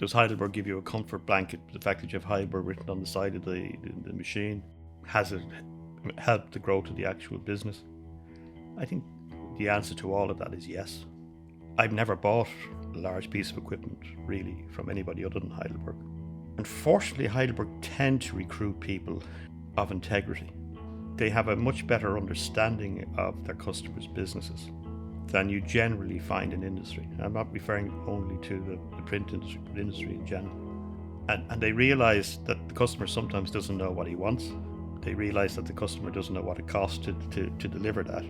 Does Heidelberg give you a comfort blanket? The fact that you have Heidelberg written on the side of the machine, has it helped the growth of the actual business? I think the answer to all of that is yes. I've never bought a large piece of equipment really from anybody other than Heidelberg. Unfortunately, Heidelberg tend to recruit people of integrity. They have a much better understanding of their customers' businesses than you generally find in industry. I'm not referring only to the print industry, but industry in general. And they realize that the customer sometimes doesn't know what he wants. They realize that the customer doesn't know what it costs to deliver that.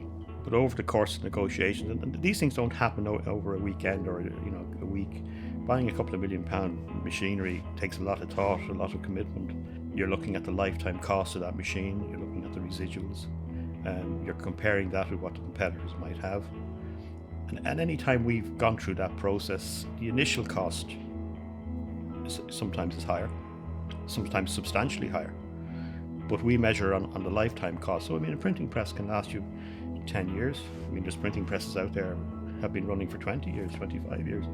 But over the course of negotiations, and these things don't happen over a weekend or a week. Buying a couple of £1 million machinery takes a lot of thought, a lot of commitment. You're looking at the lifetime cost of that machine. You're looking at the residuals. You're comparing that with what the competitors might have. And any time we've gone through that process, the initial cost sometimes is higher, sometimes substantially higher. But we measure on the lifetime cost. So, a printing press can last you 10 years. There's printing presses out there have been running for 20 years, 25 years.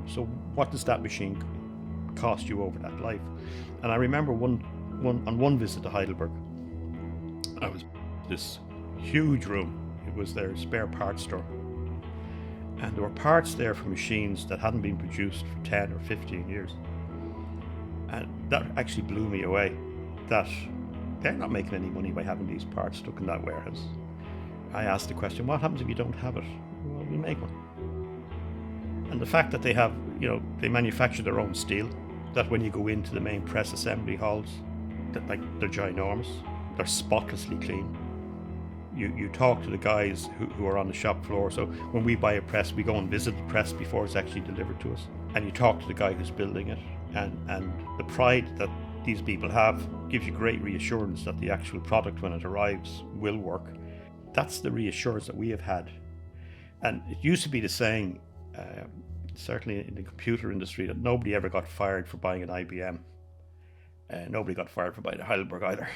So what does that machine cost you over that life? And I remember one visit to Heidelberg, I was in this huge room. It was their spare parts store. And there were parts there for machines that hadn't been produced for 10 or 15 years. And that actually blew me away, that they're not making any money by having these parts stuck in that warehouse. I asked the question, what happens if you don't have it? Well, we make one. And the fact that they have, they manufacture their own steel, that when you go into the main press assembly halls, that they're ginormous, they're spotlessly clean. You talk to the guys who are on the shop floor. So when we buy a press, we go and visit the press before it's actually delivered to us. And you talk to the guy who's building it. And the pride that these people have gives you great reassurance that the actual product, when it arrives, will work. That's the reassurance that we have had. And it used to be the saying, certainly in the computer industry, that nobody ever got fired for buying an IBM. Nobody got fired for buying a Heidelberg either.